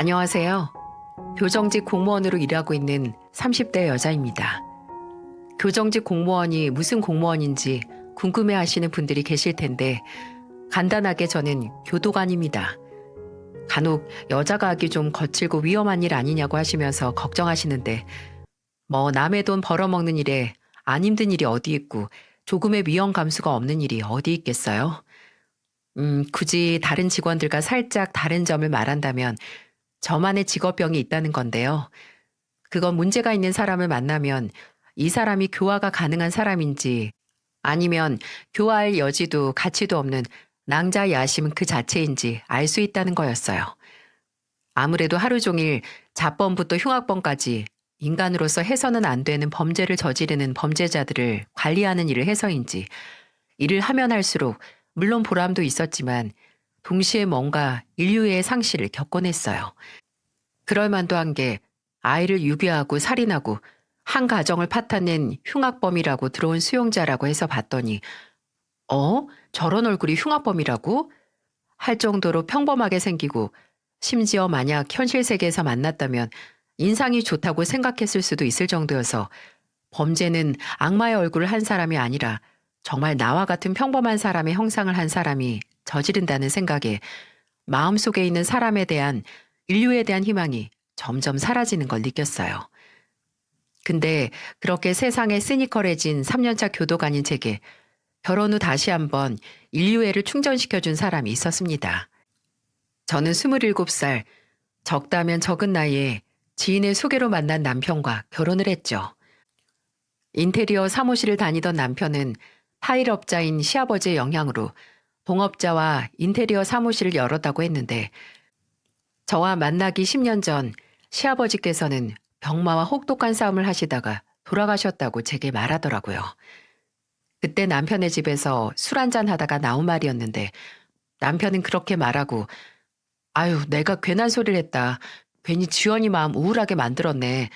안녕하세요. 교정직 공무원으로 일하고 있는 30대 여자입니다. 교정직 공무원이 무슨 공무원인지 궁금해 하시는 분들이 계실 텐데 간단하게 저는 교도관입니다. 간혹 여자가 하기 좀 거칠고 위험한 일 아니냐고 하시면서 걱정하시는데 남의 돈 벌어먹는 일에 안 힘든 일이 어디 있고 조금의 위험 감수가 없는 일이 어디 있겠어요? 굳이 다른 직원들과 살짝 다른 점을 말한다면 저만의 직업병이 있다는 건데요. 그건 문제가 있는 사람을 만나면 이 사람이 교화가 가능한 사람인지 아니면 교화할 여지도 가치도 없는 낭자 야심 그 자체인지 알 수 있다는 거였어요. 아무래도 하루 종일 자범부터 흉악범까지 인간으로서 해서는 안 되는 범죄를 저지르는 범죄자들을 관리하는 일을 해서인지 일을 하면 할수록 물론 보람도 있었지만 동시에 뭔가 인류의 상실을 겪곤 했어요. 그럴 만도 한 게 아이를 유괴하고 살인하고 한 가정을 파탄낸 흉악범이라고 들어온 수용자라고 해서 봤더니 저런 얼굴이 흉악범이라고? 할 정도로 평범하게 생기고 심지어 만약 현실 세계에서 만났다면 인상이 좋다고 생각했을 수도 있을 정도여서 범죄는 악마의 얼굴을 한 사람이 아니라 정말 나와 같은 평범한 사람의 형상을 한 사람이 저지른다는 생각에 마음속에 있는 사람에 대한 인류에 대한 희망이 점점 사라지는 걸 느꼈어요. 근데 그렇게 세상에 시니컬해진 3년차 교도관인 제게 결혼 후 다시 한번 인류애를 충전시켜준 사람이 있었습니다. 저는 27살, 적다면 적은 나이에 지인의 소개로 만난 남편과 결혼을 했죠. 인테리어 사무실을 다니던 남편은 타일업자인 시아버지의 영향으로 동업자와 인테리어 사무실을 열었다고 했는데 저와 만나기 10년 전 시아버지께서는 병마와 혹독한 싸움을 하시다가 돌아가셨다고 제게 말하더라고요. 그때 남편의 집에서 술 한잔 하다가 나온 말이었는데 남편은 그렇게 말하고 아유 내가 괜한 소리를 했다. 괜히 지원이 마음 우울하게 만들었네.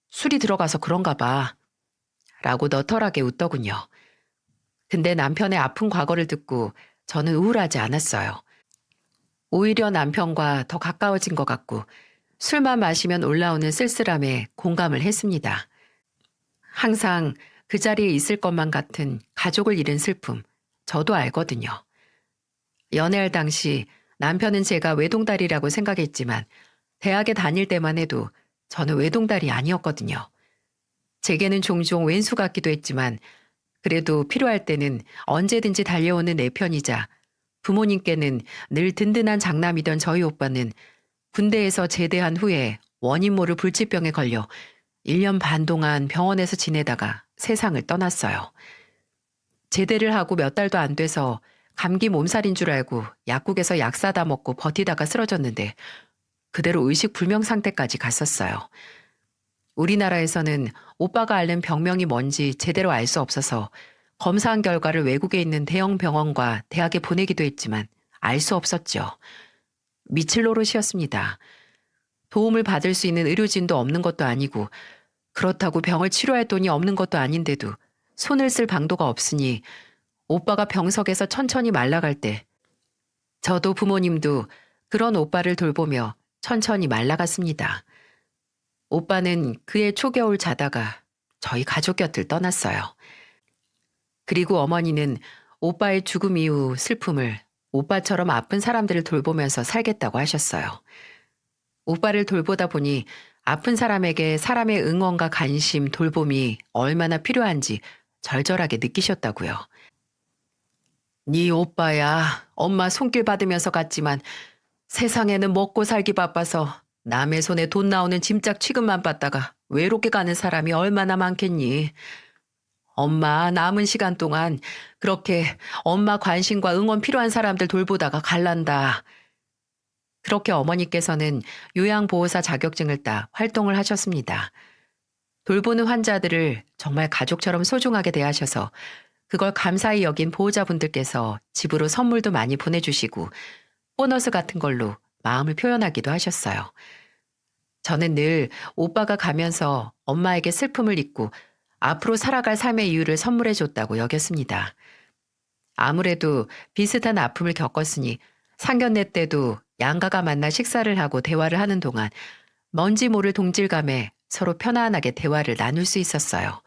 술이 들어가서 그런가 봐. 라고 너털하게 웃더군요. 근데 남편의 아픈 과거를 듣고 저는 우울하지 않았어요. 오히려 남편과 더 가까워진 것 같고 술만 마시면 올라오는 쓸쓸함에 공감을 했습니다. 항상 그 자리에 있을 것만 같은 가족을 잃은 슬픔, 저도 알거든요. 연애할 당시 남편은 제가 외동딸이라고 생각했지만 대학에 다닐 때만 해도 저는 외동딸이 아니었거든요. 제게는 종종 왼수 같기도 했지만 그래도 필요할 때는 언제든지 달려오는 내 편이자 부모님께는 늘 든든한 장남이던 저희 오빠는 군대에서 제대한 후에 원인 모를 불치병에 걸려 1년 반 동안 병원에서 지내다가 세상을 떠났어요. 제대를 하고 몇 달도 안 돼서 감기 몸살인 줄 알고 약국에서 약 사다 먹고 버티다가 쓰러졌는데 그대로 의식불명 상태까지 갔었어요. 우리나라에서는 오빠가 앓는 병명이 뭔지 제대로 알 수 없어서 검사한 결과를 외국에 있는 대형 병원과 대학에 보내기도 했지만 알 수 없었죠. 미칠 노릇이었습니다. 도움을 받을 수 있는 의료진도 없는 것도 아니고 그렇다고 병을 치료할 돈이 없는 것도 아닌데도 손을 쓸 방도가 없으니 오빠가 병석에서 천천히 말라갈 때 저도 부모님도 그런 오빠를 돌보며 천천히 말라갔습니다. 오빠는 그해 초겨울 자다가 저희 가족 곁을 떠났어요. 그리고 어머니는 오빠의 죽음 이후 슬픔을 오빠처럼 아픈 사람들을 돌보면서 살겠다고 하셨어요. 오빠를 돌보다 보니 아픈 사람에게 사람의 응원과 관심, 돌봄이 얼마나 필요한지 절절하게 느끼셨다고요. 네 오빠야, 엄마 손길 받으면서 갔지만 세상에는 먹고 살기 바빠서 남의 손에 돈 나오는 짐짝 취급만 받다가 외롭게 가는 사람이 얼마나 많겠니. 엄마 남은 시간 동안 그렇게 엄마 관심과 응원 필요한 사람들 돌보다가 갈란다. 그렇게 어머니께서는 요양보호사 자격증을 따 활동을 하셨습니다. 돌보는 환자들을 정말 가족처럼 소중하게 대하셔서 그걸 감사히 여긴 보호자분들께서 집으로 선물도 많이 보내주시고 보너스 같은 걸로 마음을 표현하기도 하셨어요. 저는 늘 오빠가 가면서 엄마에게 슬픔을 잊고 앞으로 살아갈 삶의 이유를 선물해줬다고 여겼습니다. 아무래도 비슷한 아픔을 겪었으니 상견례 때도 양가가 만나 식사를 하고 대화를 하는 동안 뭔지 모를 동질감에 서로 편안하게 대화를 나눌 수 있었어요.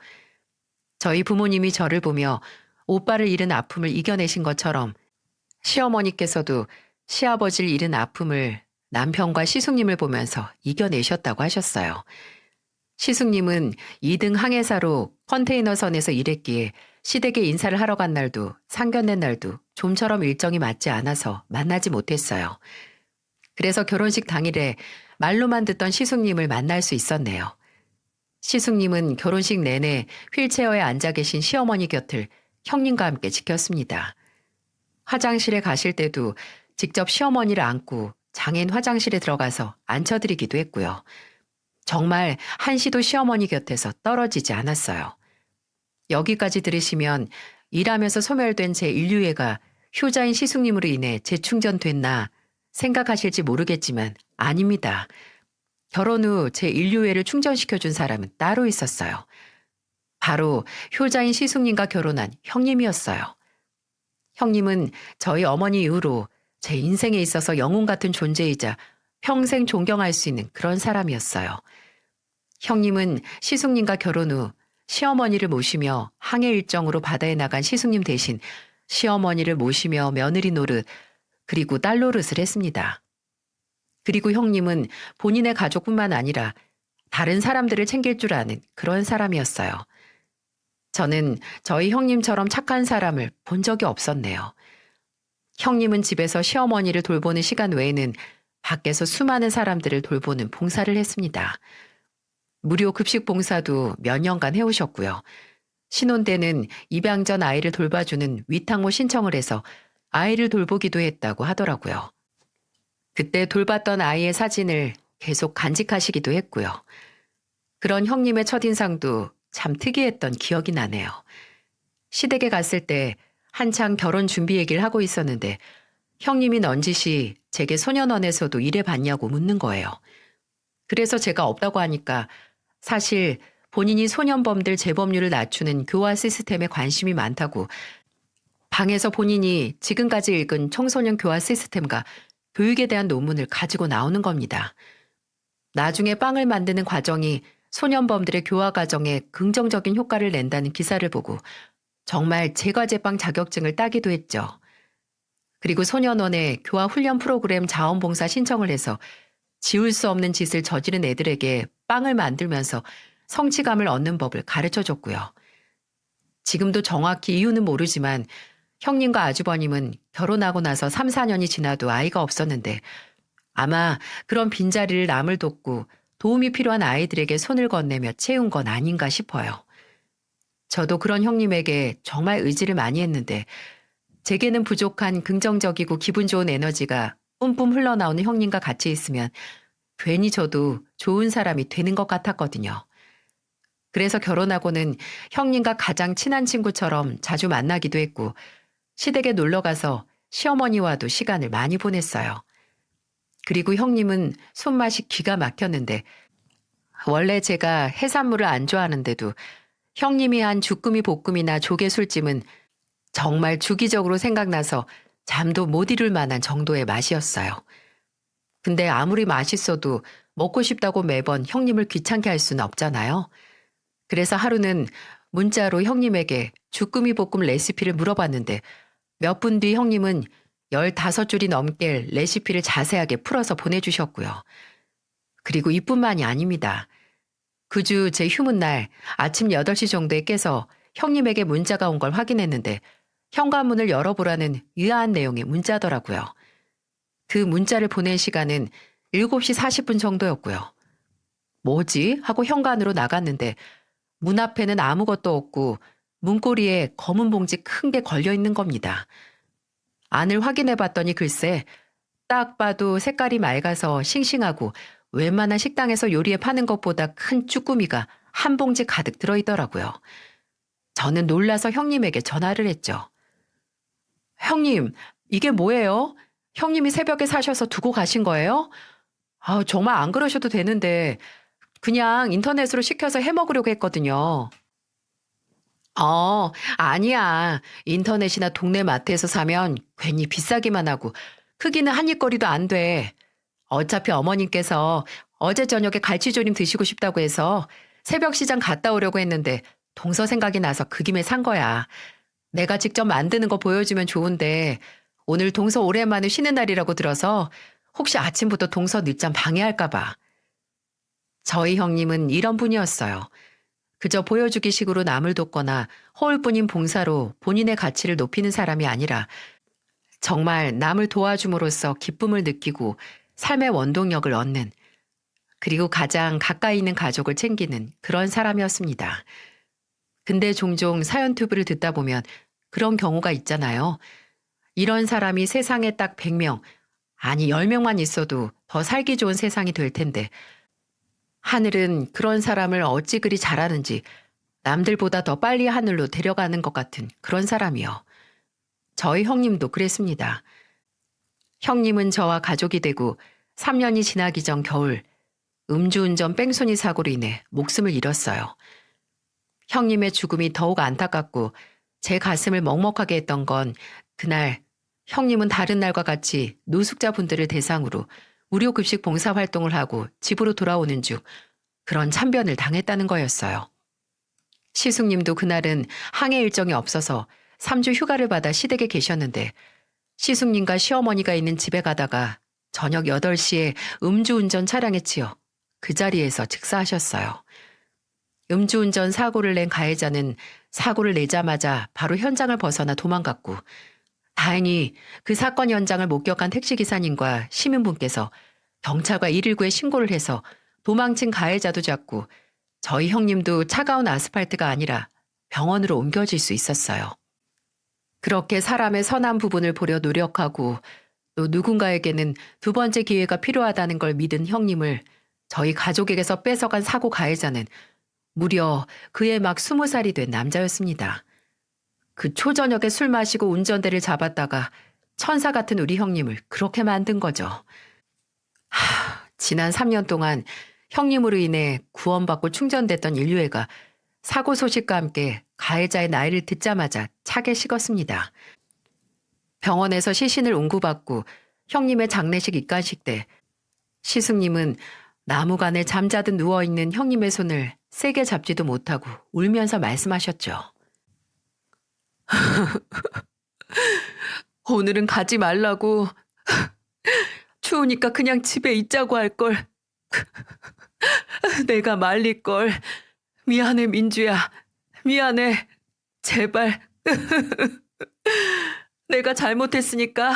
저희 부모님이 저를 보며 오빠를 잃은 아픔을 이겨내신 것처럼 시어머니께서도 시아버지를 잃은 아픔을 남편과 시숙님을 보면서 이겨내셨다고 하셨어요. 시숙님은 2등 항해사로 컨테이너선에서 일했기에 시댁에 인사를 하러 간 날도 상견례 날도 좀처럼 일정이 맞지 않아서 만나지 못했어요. 그래서 결혼식 당일에 말로만 듣던 시숙님을 만날 수 있었네요. 시숙님은 결혼식 내내 휠체어에 앉아 계신 시어머니 곁을 형님과 함께 지켰습니다. 화장실에 가실 때도 직접 시어머니를 안고 장인 화장실에 들어가서 앉혀드리기도 했고요. 정말 한시도 시어머니 곁에서 떨어지지 않았어요. 여기까지 들으시면 일하면서 소멸된 제 인류애가 효자인 시숙님으로 인해 재충전됐나 생각하실지 모르겠지만 아닙니다. 결혼 후 제 인류애를 충전시켜준 사람은 따로 있었어요. 바로 효자인 시숙님과 결혼한 형님이었어요. 형님은 저희 어머니 이후로 제 인생에 있어서 영웅 같은 존재이자 평생 존경할 수 있는 그런 사람이었어요. 형님은 시숙님과 결혼 후 시어머니를 모시며 항해 일정으로 바다에 나간 시숙님 대신 시어머니를 모시며 며느리 노릇 그리고 딸 노릇을 했습니다. 그리고 형님은 본인의 가족뿐만 아니라 다른 사람들을 챙길 줄 아는 그런 사람이었어요. 저는 저희 형님처럼 착한 사람을 본 적이 없었네요. 형님은 집에서 시어머니를 돌보는 시간 외에는 밖에서 수많은 사람들을 돌보는 봉사를 했습니다. 무료 급식 봉사도 몇 년간 해오셨고요. 신혼 때는 입양 전 아이를 돌봐주는 위탁모 신청을 해서 아이를 돌보기도 했다고 하더라고요. 그때 돌봤던 아이의 사진을 계속 간직하시기도 했고요. 그런 형님의 첫인상도 참 특이했던 기억이 나네요. 시댁에 갔을 때 한창 결혼 준비 얘기를 하고 있었는데 형님이 넌지시 제게 소년원에서도 일해봤냐고 묻는 거예요. 그래서 제가 없다고 하니까 사실 본인이 소년범들 재범률을 낮추는 교화 시스템에 관심이 많다고 방에서 본인이 지금까지 읽은 청소년 교화 시스템과 교육에 대한 논문을 가지고 나오는 겁니다. 나중에 빵을 만드는 과정이 소년범들의 교화 과정에 긍정적인 효과를 낸다는 기사를 보고 정말 제과제빵 자격증을 따기도 했죠. 그리고 소년원에 교화 훈련 프로그램 자원봉사 신청을 해서 지울 수 없는 짓을 저지른 애들에게 빵을 만들면서 성취감을 얻는 법을 가르쳐줬고요. 지금도 정확히 이유는 모르지만 형님과 아주버님은 결혼하고 나서 3, 4년이 지나도 아이가 없었는데 아마 그런 빈자리를 남을 돕고 도움이 필요한 아이들에게 손을 건네며 채운 건 아닌가 싶어요. 저도 그런 형님에게 정말 의지를 많이 했는데 제게는 부족한 긍정적이고 기분 좋은 에너지가 뿜뿜 흘러나오는 형님과 같이 있으면 괜히 저도 좋은 사람이 되는 것 같았거든요. 그래서 결혼하고는 형님과 가장 친한 친구처럼 자주 만나기도 했고 시댁에 놀러가서 시어머니와도 시간을 많이 보냈어요. 그리고 형님은 손맛이 기가 막혔는데 원래 제가 해산물을 안 좋아하는데도 형님이 한 주꾸미 볶음이나 조개 술찜은 정말 주기적으로 생각나서 잠도 못 이룰 만한 정도의 맛이었어요. 근데 아무리 맛있어도 먹고 싶다고 매번 형님을 귀찮게 할 수는 없잖아요. 그래서 하루는 문자로 형님에게 주꾸미 볶음 레시피를 물어봤는데 몇 분 뒤 형님은 15줄이 넘게 레시피를 자세하게 풀어서 보내주셨고요. 그리고 이뿐만이 아닙니다. 그 주 제 휴무날 아침 8시 정도에 깨서 형님에게 문자가 온 걸 확인했는데 현관문을 열어보라는 의아한 내용의 문자더라고요. 그 문자를 보낸 시간은 7시 40분 정도였고요. 뭐지? 하고 현관으로 나갔는데 문 앞에는 아무것도 없고 문고리에 검은 봉지 큰 게 걸려 있는 겁니다. 안을 확인해 봤더니 글쎄 딱 봐도 색깔이 맑아서 싱싱하고 웬만한 식당에서 요리해 파는 것보다 큰 쭈꾸미가 한 봉지 가득 들어있더라고요. 저는 놀라서 형님에게 전화를 했죠. 형님, 이게 뭐예요? 형님이 새벽에 사셔서 두고 가신 거예요? 정말 안 그러셔도 되는데 그냥 인터넷으로 시켜서 해 먹으려고 했거든요. 아니야. 인터넷이나 동네 마트에서 사면 괜히 비싸기만 하고 크기는 한 입거리도 안 돼. 어차피 어머님께서 어제 저녁에 갈치조림 드시고 싶다고 해서 새벽 시장 갔다 오려고 했는데 동서 생각이 나서 그 김에 산 거야. 내가 직접 만드는 거 보여주면 좋은데 오늘 동서 오랜만에 쉬는 날이라고 들어서 혹시 아침부터 동서 늦잠 방해할까 봐. 저희 형님은 이런 분이었어요. 그저 보여주기 식으로 남을 돕거나 허울뿐인 봉사로 본인의 가치를 높이는 사람이 아니라 정말 남을 도와줌으로써 기쁨을 느끼고 삶의 원동력을 얻는, 그리고 가장 가까이 있는 가족을 챙기는 그런 사람이었습니다. 근데 종종 사연투브를 듣다 보면 그런 경우가 있잖아요. 이런 사람이 세상에 딱 100명, 아니 10명만 있어도 더 살기 좋은 세상이 될 텐데 하늘은 그런 사람을 어찌 그리 잘하는지 남들보다 더 빨리 하늘로 데려가는 것 같은 그런 사람이요. 저희 형님도 그랬습니다. 형님은 저와 가족이 되고 3년이 지나기 전 겨울 음주운전 뺑소니 사고로 인해 목숨을 잃었어요. 형님의 죽음이 더욱 안타깝고 제 가슴을 먹먹하게 했던 건 그날 형님은 다른 날과 같이 노숙자분들을 대상으로 무료급식 봉사활동을 하고 집으로 돌아오는 중 그런 참변을 당했다는 거였어요. 시숙님도 그날은 항해 일정이 없어서 3주 휴가를 받아 시댁에 계셨는데 시숙님과 시어머니가 있는 집에 가다가 저녁 8시에 음주운전 차량에 치여 그 자리에서 즉사하셨어요. 음주운전 사고를 낸 가해자는 사고를 내자마자 바로 현장을 벗어나 도망갔고 다행히 그 사건 현장을 목격한 택시기사님과 시민분께서 경찰과 119에 신고를 해서 도망친 가해자도 잡고 저희 형님도 차가운 아스팔트가 아니라 병원으로 옮겨질 수 있었어요. 그렇게 사람의 선한 부분을 보려 노력하고 또 누군가에게는 두 번째 기회가 필요하다는 걸 믿은 형님을 저희 가족에게서 뺏어간 사고 가해자는 무려 그해 막 20살이 된 남자였습니다. 그 초저녁에 술 마시고 운전대를 잡았다가 천사 같은 우리 형님을 그렇게 만든 거죠. 지난 3년 동안 형님으로 인해 구원받고 충전됐던 인류애가 사고 소식과 함께 가해자의 나이를 듣자마자 차게 식었습니다. 병원에서 시신을 운구받고 형님의 장례식 입간식 때 시숙님은 나무간에 잠자듯 누워있는 형님의 손을 세게 잡지도 못하고 울면서 말씀하셨죠. 오늘은 가지 말라고. 추우니까 그냥 집에 있자고 할걸. 내가 말릴걸. 미안해 민주야. 미안해. 제발. 내가 잘못했으니까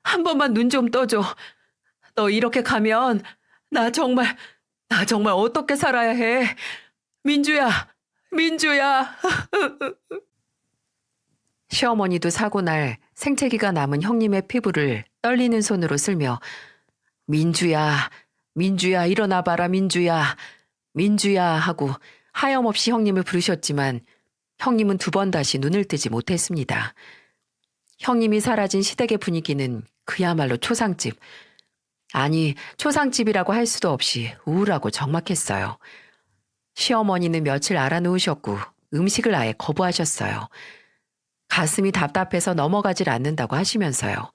한 번만 눈 좀 떠줘. 너 이렇게 가면 나 정말 어떻게 살아야 해. 민주야. 민주야. 시어머니도 사고 날 생채기가 남은 형님의 피부를 떨리는 손으로 쓸며 민주야, 민주야 일어나봐라 민주야, 민주야 하고 하염없이 형님을 부르셨지만 형님은 2번 다시 눈을 뜨지 못했습니다. 형님이 사라진 시댁의 분위기는 그야말로 초상집. 아니, 초상집이라고 할 수도 없이 우울하고 적막했어요. 시어머니는 며칠 알아누우셨고 음식을 아예 거부하셨어요. 가슴이 답답해서 넘어가질 않는다고 하시면서요.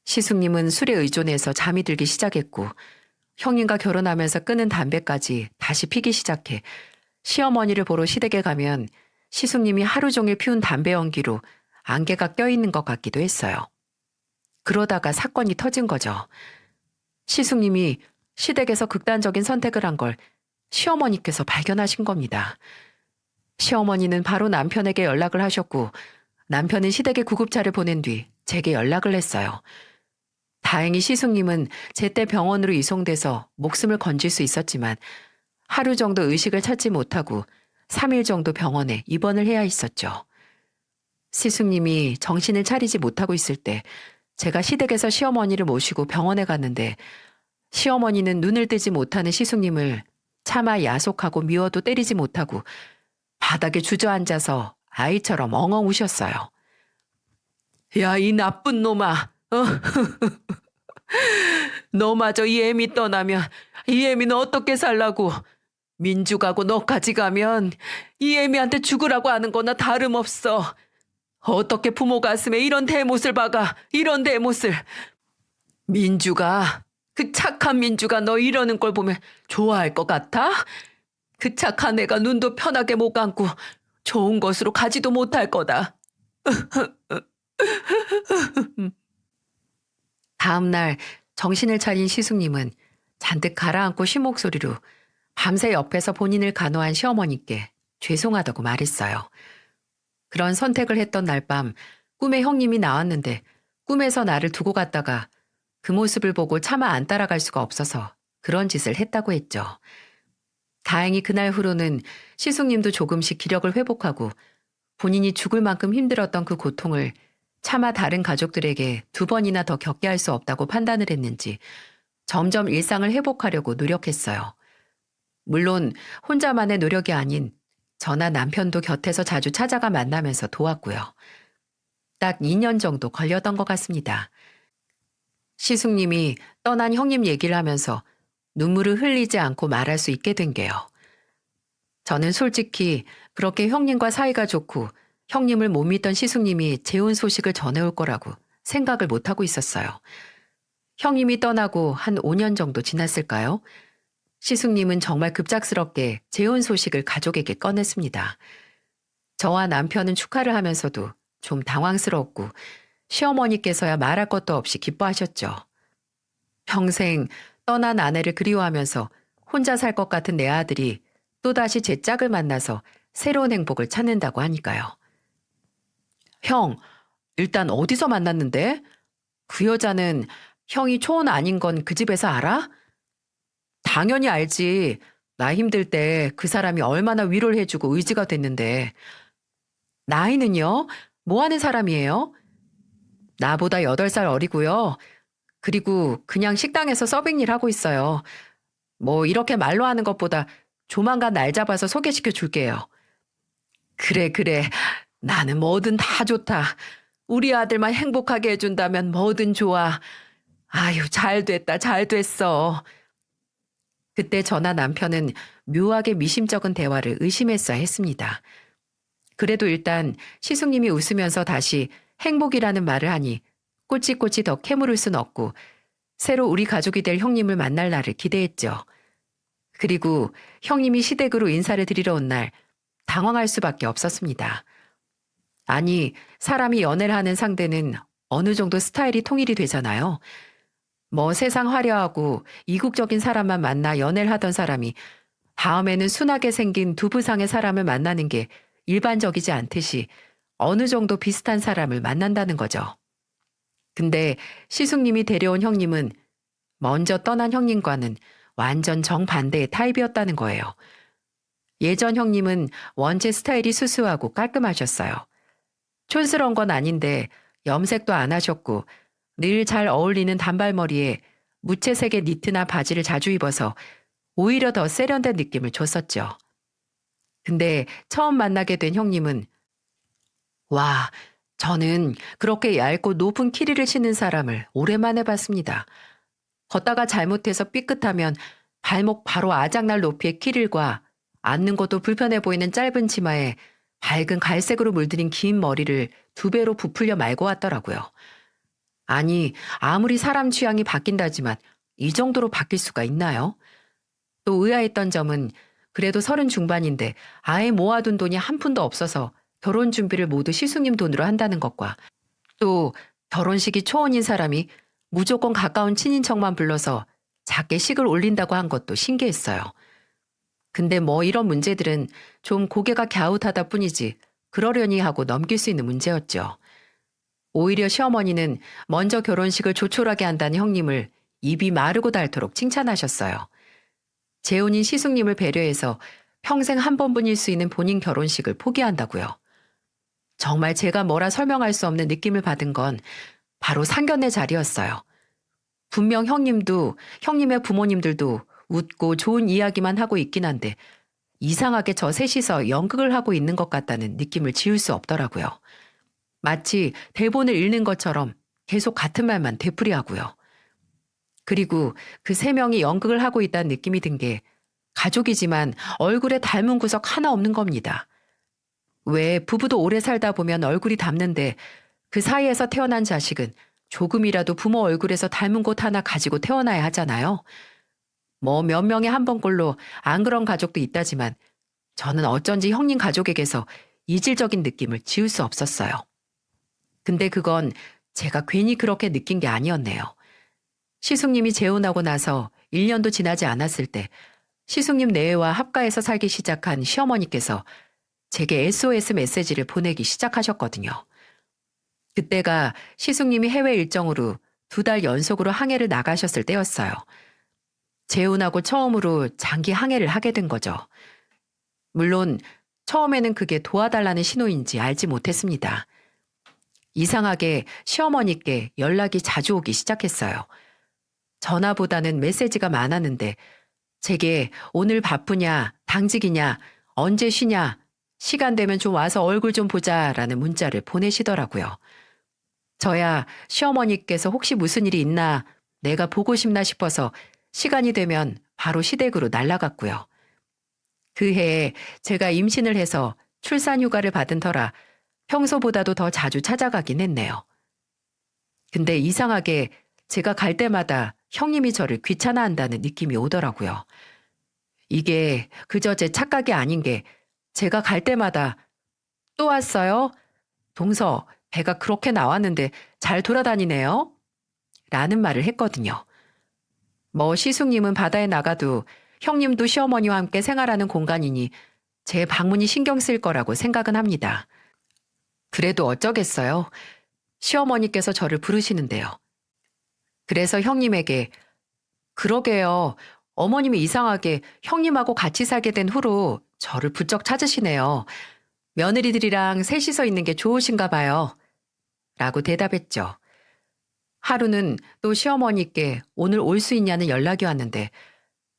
시숙님은 술에 의존해서 잠이 들기 시작했고 형님과 결혼하면서 끊은 담배까지 다시 피기 시작해 시어머니를 보러 시댁에 가면 시숙님이 하루 종일 피운 담배 연기로 안개가 껴있는 것 같기도 했어요. 그러다가 사건이 터진 거죠. 시숙님이 시댁에서 극단적인 선택을 한 걸 시어머니께서 발견하신 겁니다. 시어머니는 바로 남편에게 연락을 하셨고 남편은 시댁에 구급차를 보낸 뒤 제게 연락을 했어요. 다행히 시숙님은 제때 병원으로 이송돼서 목숨을 건질 수 있었지만 하루 정도 의식을 찾지 못하고 3일 정도 병원에 입원을 해야 했었죠. 시숙님이 정신을 차리지 못하고 있을 때 제가 시댁에서 시어머니를 모시고 병원에 갔는데 시어머니는 눈을 뜨지 못하는 시숙님을 차마 야속하고 미워도 때리지 못하고 바닥에 주저앉아서 아이처럼 엉엉 우셨어요. 야, 이 나쁜 놈아. 너마저 이 애미 떠나면 이 애미는 어떻게 살라고. 민주 가고 너까지 가면 이 애미한테 죽으라고 하는 거나 다름없어. 어떻게 부모 가슴에 이런 대못을 박아. 이런 대못을. 민주가, 그 착한 민주가 너 이러는 걸 보면 좋아할 것 같아? 그 착한 애가 눈도 편하게 못 감고 좋은 것으로 가지도 못할 거다. 다음 날 정신을 차린 시숙님은 잔뜩 가라앉고 쉰 목소리로 밤새 옆에서 본인을 간호한 시어머니께 죄송하다고 말했어요. 그런 선택을 했던 날 밤 꿈에 형님이 나왔는데 꿈에서 나를 두고 갔다가 그 모습을 보고 차마 안 따라갈 수가 없어서 그런 짓을 했다고 했죠. 다행히 그날 후로는 시숙님도 조금씩 기력을 회복하고 본인이 죽을 만큼 힘들었던 그 고통을 차마 다른 가족들에게 2번이나 더 겪게 할 수 없다고 판단을 했는지 점점 일상을 회복하려고 노력했어요. 물론 혼자만의 노력이 아닌 저나 남편도 곁에서 자주 찾아가 만나면서 도왔고요. 딱 2년 정도 걸렸던 것 같습니다. 시숙님이 떠난 형님 얘기를 하면서 눈물을 흘리지 않고 말할 수 있게 된 게요. 저는 솔직히 그렇게 형님과 사이가 좋고 형님을 못 믿던 시숙님이 재혼 소식을 전해올 거라고 생각을 못하고 있었어요. 형님이 떠나고 한 5년 정도 지났을까요? 시숙님은 정말 급작스럽게 재혼 소식을 가족에게 꺼냈습니다. 저와 남편은 축하를 하면서도 좀 당황스러웠고 시어머니께서야 말할 것도 없이 기뻐하셨죠. 평생 떠난 아내를 그리워하면서 혼자 살 것 같은 내 아들이 또다시 제 짝을 만나서 새로운 행복을 찾는다고 하니까요. 형, 일단 어디서 만났는데? 그 여자는 형이 초혼 아닌 건 그 집에서 알아? 당연히 알지. 나 힘들 때 그 사람이 얼마나 위로를 해주고 의지가 됐는데. 나이는요? 뭐 하는 사람이에요? 나보다 8살 어리고요. 그리고 그냥 식당에서 서빙 일 하고 있어요. 뭐 이렇게 말로 하는 것보다 조만간 날 잡아서 소개시켜 줄게요. 그래, 그래. 나는 뭐든 다 좋다. 우리 아들만 행복하게 해준다면 뭐든 좋아. 아유, 잘 됐다, 잘 됐어. 그때 저나 남편은 묘하게 미심쩍은 대화를 의심했어야 했습니다. 그래도 일단 시숙님이 웃으면서 다시 행복이라는 말을 하니 꼬치꼬치 더 캐물을 순 없고 새로 우리 가족이 될 형님을 만날 날을 기대했죠. 그리고 형님이 시댁으로 인사를 드리러 온 날 당황할 수밖에 없었습니다. 아니, 사람이 연애를 하는 상대는 어느 정도 스타일이 통일이 되잖아요. 뭐 세상 화려하고 이국적인 사람만 만나 연애를 하던 사람이 다음에는 순하게 생긴 두부상의 사람을 만나는 게 일반적이지 않듯이 어느 정도 비슷한 사람을 만난다는 거죠. 근데 시숙님이 데려온 형님은 먼저 떠난 형님과는 완전 정반대의 타입이었다는 거예요. 예전 형님은 원체 스타일이 수수하고 깔끔하셨어요. 촌스러운 건 아닌데 염색도 안 하셨고 늘 잘 어울리는 단발머리에 무채색의 니트나 바지를 자주 입어서 오히려 더 세련된 느낌을 줬었죠. 근데 처음 만나게 된 형님은 와, 저는 그렇게 얇고 높은 키리를 신는 사람을 오랜만에 봤습니다. 걷다가 잘못해서 삐끗하면 발목 바로 아작날 높이의 키릴과 앉는 것도 불편해 보이는 짧은 치마에 밝은 갈색으로 물들인 긴 머리를 2배로 부풀려 말고 왔더라고요. 아니, 아무리 사람 취향이 바뀐다지만 이 정도로 바뀔 수가 있나요? 또 의아했던 점은 그래도 30 중반인데 아예 모아둔 돈이 한 푼도 없어서 결혼 준비를 모두 시숙님 돈으로 한다는 것과 또 결혼식이 초혼인 사람이 무조건 가까운 친인척만 불러서 작게 식을 올린다고 한 것도 신기했어요. 근데 뭐 이런 문제들은 좀 고개가 갸웃하다 뿐이지 그러려니 하고 넘길 수 있는 문제였죠. 오히려 시어머니는 먼저 결혼식을 조촐하게 한다는 형님을 입이 마르고 닳도록 칭찬하셨어요. 재혼인 시숙님을 배려해서 평생 한 번뿐일 수 있는 본인 결혼식을 포기한다고요. 정말 제가 뭐라 설명할 수 없는 느낌을 받은 건 바로 상견례 자리였어요. 분명 형님도 형님의 부모님들도 웃고 좋은 이야기만 하고 있긴 한데 이상하게 저 셋이서 연극을 하고 있는 것 같다는 느낌을 지울 수 없더라고요. 마치 대본을 읽는 것처럼 계속 같은 말만 되풀이하고요. 그리고 그 3명이 연극을 하고 있다는 느낌이 든 게 가족이지만 얼굴에 닮은 구석 하나 없는 겁니다. 왜 부부도 오래 살다 보면 얼굴이 닮는데 그 사이에서 태어난 자식은 조금이라도 부모 얼굴에서 닮은 곳 하나 가지고 태어나야 하잖아요. 뭐 몇 명에 한 번꼴로 안 그런 가족도 있다지만 저는 어쩐지 형님 가족에게서 이질적인 느낌을 지울 수 없었어요. 근데 그건 제가 괜히 그렇게 느낀 게 아니었네요. 시숙님이 재혼하고 나서 1년도 지나지 않았을 때 시숙님 내외와 합가해서 살기 시작한 시어머니께서 제게 SOS 메시지를 보내기 시작하셨거든요. 그때가 시숙님이 해외 일정으로 2달 연속으로 항해를 나가셨을 때였어요. 재혼하고 처음으로 장기 항해를 하게 된 거죠. 물론 처음에는 그게 도와달라는 신호인지 알지 못했습니다. 이상하게 시어머니께 연락이 자주 오기 시작했어요. 전화보다는 메시지가 많았는데 제게 오늘 바쁘냐, 당직이냐, 언제 쉬냐, 시간 되면 좀 와서 얼굴 좀 보자라는 문자를 보내시더라고요. 저야 시어머니께서 혹시 무슨 일이 있나 내가 보고 싶나 싶어서 시간이 되면 바로 시댁으로 날아갔고요. 그 해에 제가 임신을 해서 출산휴가를 받은 터라 평소보다도 더 자주 찾아가긴 했네요. 근데 이상하게 제가 갈 때마다 형님이 저를 귀찮아한다는 느낌이 오더라고요. 이게 그저 제 착각이 아닌 게 제가 갈 때마다 또 왔어요? 동서, 배가 그렇게 나왔는데 잘 돌아다니네요? 라는 말을 했거든요. 뭐 시숙님은 바다에 나가도 형님도 시어머니와 함께 생활하는 공간이니 제 방문이 신경 쓸 거라고 생각은 합니다. 그래도 어쩌겠어요. 시어머니께서 저를 부르시는데요. 그래서 형님에게 그러게요. 어머님이 이상하게 형님하고 같이 살게 된 후로 저를 부쩍 찾으시네요. 며느리들이랑 셋이서 있는 게 좋으신가 봐요. 라고 대답했죠. 하루는 또 시어머니께 오늘 올 수 있냐는 연락이 왔는데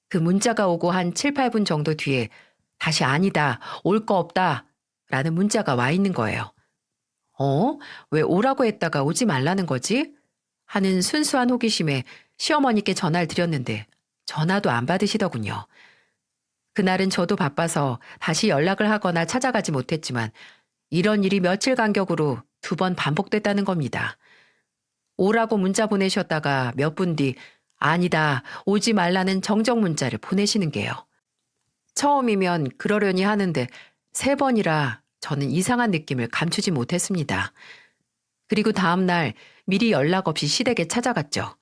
그 문자가 오고 한 7, 8분 정도 뒤에 다시 아니다, 올 거 없다 라는 문자가 와 있는 거예요. 왜 오라고 했다가 오지 말라는 거지? 하는 순수한 호기심에 시어머니께 전화를 드렸는데 전화도 안 받으시더군요. 그날은 저도 바빠서 다시 연락을 하거나 찾아가지 못했지만 이런 일이 며칠 간격으로 2번 반복됐다는 겁니다. 오라고 문자 보내셨다가 몇 분 뒤 아니다, 오지 말라는 정정 문자를 보내시는 게요. 처음이면 그러려니 하는데 3번이라 저는 이상한 느낌을 감추지 못했습니다. 그리고 다음 날 미리 연락 없이 시댁에 찾아갔죠.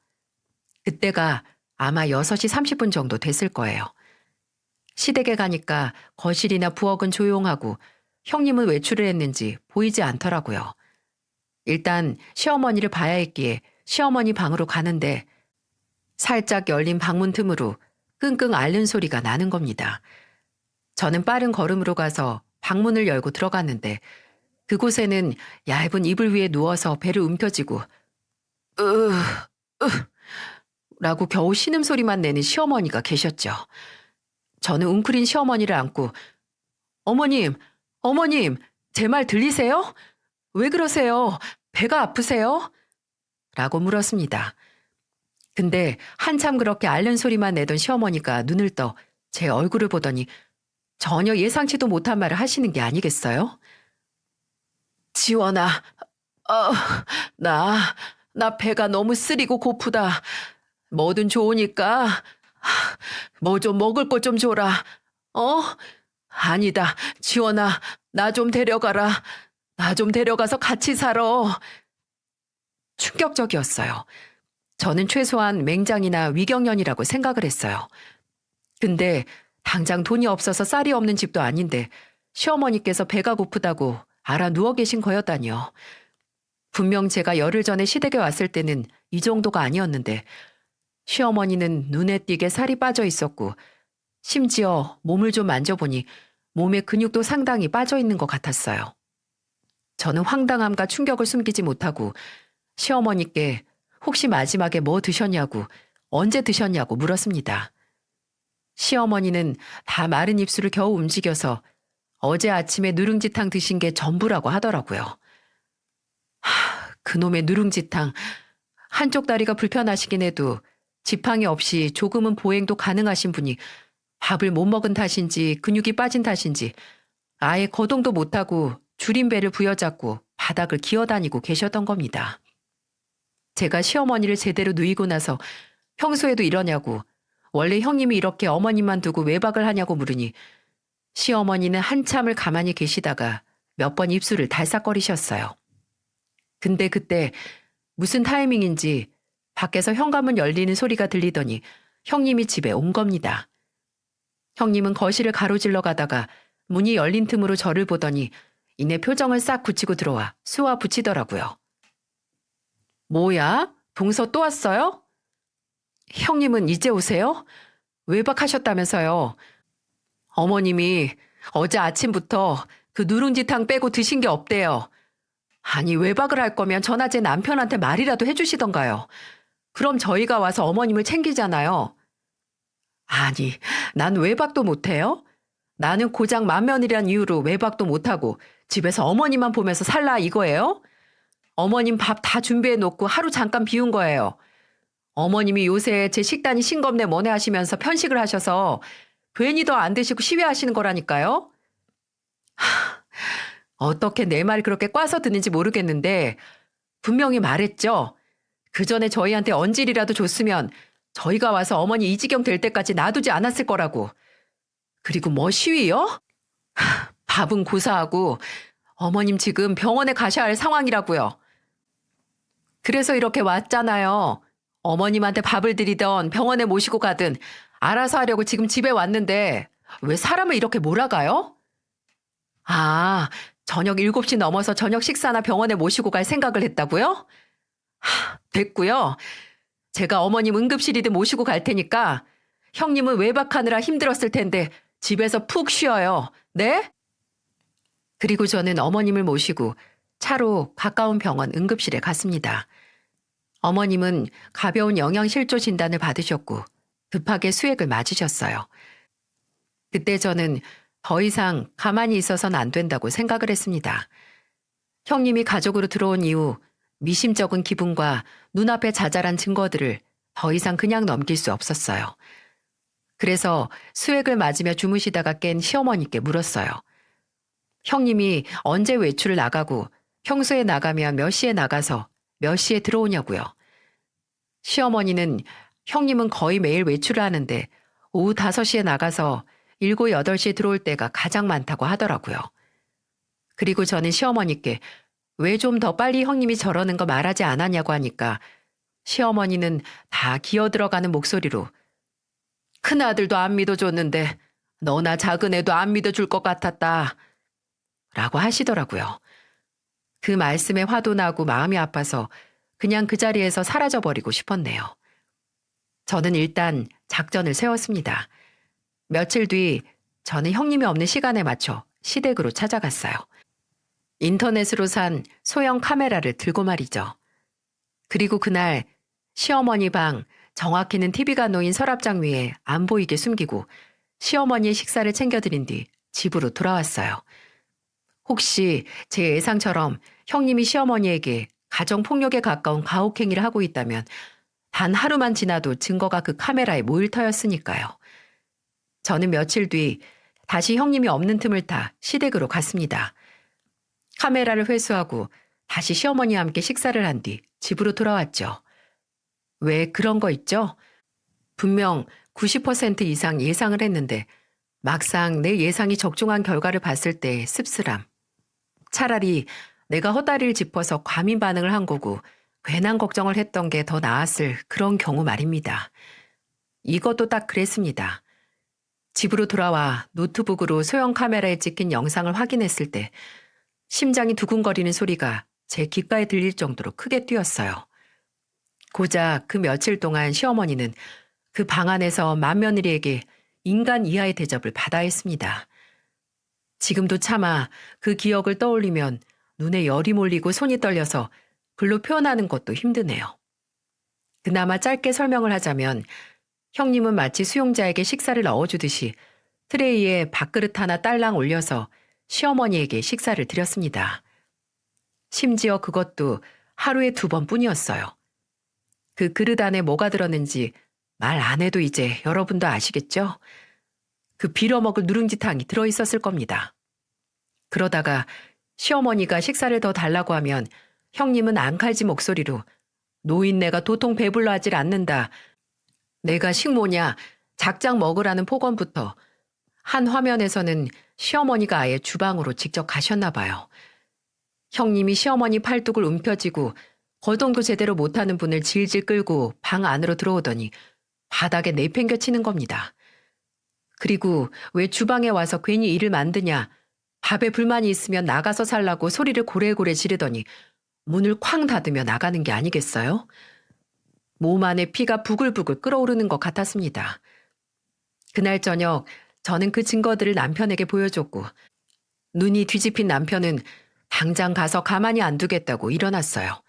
그때가 아마 6시 30분 정도 됐을 거예요. 시댁에 가니까 거실이나 부엌은 조용하고 형님은 외출을 했는지 보이지 않더라고요. 일단 시어머니를 봐야 했기에 시어머니 방으로 가는데 살짝 열린 방문 틈으로 끙끙 앓는 소리가 나는 겁니다. 저는 빠른 걸음으로 가서 방문을 열고 들어갔는데 그곳에는 얇은 이불 위에 누워서 배를 움켜쥐고 라고 겨우 신음소리만 내는 시어머니가 계셨죠. 저는 웅크린 시어머니를 안고 어머님, 어머님, 제 말 들리세요? 왜 그러세요? 배가 아프세요? 라고 물었습니다. 근데 한참 그렇게 앓는 소리만 내던 시어머니가 눈을 떠 제 얼굴을 보더니 전혀 예상치도 못한 말을 하시는 게 아니겠어요? 지원아, 어, 나 배가 너무 쓰리고 고프다. 뭐든 좋으니까 뭐 좀 먹을 것 좀 줘라. 아니다, 지원아, 나 좀 데려가라. 나 좀 데려가서 같이 살아. 충격적이었어요. 저는 최소한 맹장이나 위경련이라고 생각을 했어요. 근데 당장 돈이 없어서 쌀이 없는 집도 아닌데 시어머니께서 배가 고프다고 알아 누워 계신 거였다니요. 분명 제가 열흘 전에 시댁에 왔을 때는 이 정도가 아니었는데 시어머니는 눈에 띄게 살이 빠져 있었고 심지어 몸을 좀 만져보니 몸의 근육도 상당히 빠져 있는 것 같았어요. 저는 황당함과 충격을 숨기지 못하고 시어머니께 혹시 마지막에 뭐 드셨냐고, 언제 드셨냐고 물었습니다. 시어머니는 다 마른 입술을 겨우 움직여서 어제 아침에 누룽지탕 드신 게 전부라고 하더라고요. 그놈의 누룽지탕. 한쪽 다리가 불편하시긴 해도 지팡이 없이 조금은 보행도 가능하신 분이 밥을 못 먹은 탓인지 근육이 빠진 탓인지 아예 거동도 못하고 줄임배를 부여잡고 바닥을 기어다니고 계셨던 겁니다. 제가 시어머니를 제대로 누이고 나서 평소에도 이러냐고, 원래 형님이 이렇게 어머님만 두고 외박을 하냐고 물으니 시어머니는 한참을 가만히 계시다가 몇 번 입술을 달싹거리셨어요. 근데 그때 무슨 타이밍인지 밖에서 현관문 열리는 소리가 들리더니 형님이 집에 온 겁니다. 형님은 거실을 가로질러 가다가 문이 열린 틈으로 저를 보더니 이내 표정을 싹 굳히고 들어와 수화 붙이더라고요. 뭐야? 동서 또 왔어요? 형님은 이제 오세요? 외박하셨다면서요. 어머님이 어제 아침부터 그 누룽지탕 빼고 드신 게 없대요. 아니, 외박을 할 거면 전화제 남편한테 말이라도 해주시던가요. 그럼 저희가 와서 어머님을 챙기잖아요. 아니, 난 외박도 못해요? 나는 고작 맏며느리란 이유로 외박도 못하고 집에서 어머님만 보면서 살라 이거예요? 어머님 밥 다 준비해 놓고 하루 잠깐 비운 거예요. 어머님이 요새 제 식단이 싱겁네 뭐네 하시면서 편식을 하셔서 괜히 더 안 드시고 시위하시는 거라니까요. 어떻게 내 말이 그렇게 꽈서 듣는지 모르겠는데 분명히 말했죠. 그 전에 저희한테 언질이라도 줬으면 저희가 와서 어머니 이 지경 될 때까지 놔두지 않았을 거라고. 그리고 뭐 시위요? 밥은 고사하고 어머님 지금 병원에 가셔야 할 상황이라고요. 그래서 이렇게 왔잖아요. 어머님한테 밥을 드리던 병원에 모시고 가든 알아서 하려고 지금 집에 왔는데 왜 사람을 이렇게 몰아가요? 아, 저녁 7시 넘어서 저녁 식사나 병원에 모시고 갈 생각을 했다고요? 됐고요. 제가 어머님 응급실이든 모시고 갈 테니까 형님은 외박하느라 힘들었을 텐데 집에서 푹 쉬어요. 네? 그리고 저는 어머님을 모시고 차로 가까운 병원 응급실에 갔습니다. 어머님은 가벼운 영양실조 진단을 받으셨고 급하게 수액을 맞으셨어요. 그때 저는 더 이상 가만히 있어서는 안 된다고 생각을 했습니다. 형님이 가족으로 들어온 이후 미심쩍은 기분과 눈앞에 자잘한 증거들을 더 이상 그냥 넘길 수 없었어요. 그래서 수액을 맞으며 주무시다가 깬 시어머니께 물었어요. 형님이 언제 외출을 나가고 평소에 나가면 몇 시에 나가서 몇 시에 들어오냐고요. 시어머니는 형님은 거의 매일 외출을 하는데 오후 5시에 나가서 7, 8시에 들어올 때가 가장 많다고 하더라고요. 그리고 저는 시어머니께 왜 좀 더 빨리 형님이 저러는 거 말하지 않았냐고 하니까 시어머니는 다 기어들어가는 목소리로 큰아들도 안 믿어줬는데 너나 작은 애도 안 믿어줄 것 같았다 라고 하시더라고요. 그 말씀에 화도 나고 마음이 아파서 그냥 그 자리에서 사라져버리고 싶었네요. 저는 일단 작전을 세웠습니다. 며칠 뒤 저는 형님이 없는 시간에 맞춰 시댁으로 찾아갔어요. 인터넷으로 산 소형 카메라를 들고 말이죠. 그리고 그날 시어머니 방, 정확히는 TV가 놓인 서랍장 위에 안 보이게 숨기고 시어머니의 식사를 챙겨드린 뒤 집으로 돌아왔어요. 혹시 제 예상처럼 형님이 시어머니에게 가정폭력에 가까운 가혹행위를 하고 있다면 단 하루만 지나도 증거가 그 카메라에 모일 터였으니까요. 저는 며칠 뒤 다시 형님이 없는 틈을 타 시댁으로 갔습니다. 카메라를 회수하고 다시 시어머니와 함께 식사를 한 뒤 집으로 돌아왔죠. 왜 그런 거 있죠? 분명 90% 이상 예상을 했는데 막상 내 예상이 적중한 결과를 봤을 때의 씁쓸함. 차라리 내가 헛다리를 짚어서 과민 반응을 한 거고 괜한 걱정을 했던 게 더 나았을 그런 경우 말입니다. 이것도 딱 그랬습니다. 집으로 돌아와 노트북으로 소형 카메라에 찍힌 영상을 확인했을 때 심장이 두근거리는 소리가 제 귓가에 들릴 정도로 크게 뛰었어요. 고작 그 며칠 동안 시어머니는 그 방 안에서 맏며느리에게 인간 이하의 대접을 받아야 했습니다. 지금도 차마 그 기억을 떠올리면 눈에 열이 몰리고 손이 떨려서 글로 표현하는 것도 힘드네요. 그나마 짧게 설명을 하자면 형님은 마치 수용자에게 식사를 넣어주듯이 트레이에 밥그릇 하나 딸랑 올려서 시어머니에게 식사를 드렸습니다. 심지어 그것도 하루에 2번뿐이었어요. 그 그릇 안에 뭐가 들었는지 말 안 해도 이제 여러분도 아시겠죠? 그 빌어먹을 누룽지탕이 들어있었을 겁니다. 그러다가 시어머니가 식사를 더 달라고 하면 형님은 앙칼진 목소리로 노인네가 도통 배불러 하질 않는다. 내가 식모냐 작작 먹으라는 폭언부터 한 화면에서는 시어머니가 아예 주방으로 직접 가셨나 봐요. 형님이 시어머니 팔뚝을 움켜쥐고 거동도 제대로 못하는 분을 질질 끌고 방 안으로 들어오더니 바닥에 내팽겨치는 겁니다. 그리고 왜 주방에 와서 괜히 일을 만드냐, 밥에 불만이 있으면 나가서 살라고 소리를 고래고래 지르더니 문을 쾅 닫으며 나가는 게 아니겠어요? 몸 안에 피가 부글부글 끓어오르는 것 같았습니다. 그날 저녁 저는 그 증거들을 남편에게 보여줬고 눈이 뒤집힌 남편은 당장 가서 가만히 안 두겠다고 일어났어요.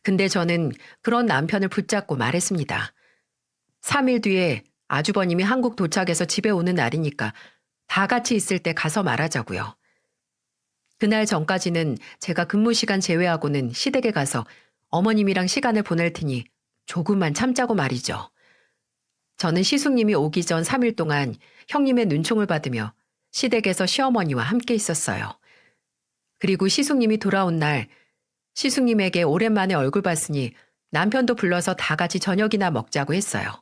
근데 저는 그런 남편을 붙잡고 말했습니다. 3일 뒤에 아주버님이 한국 도착해서 집에 오는 날이니까 다 같이 있을 때 가서 말하자고요. 그날 전까지는 제가 근무 시간 제외하고는 시댁에 가서 어머님이랑 시간을 보낼 테니 조금만 참자고 말이죠. 저는 시숙님이 오기 전 3일 동안 형님의 눈총을 받으며 시댁에서 시어머니와 함께 있었어요. 그리고 시숙님이 돌아온 날 시숙님에게 오랜만에 얼굴 봤으니 남편도 불러서 다 같이 저녁이나 먹자고 했어요.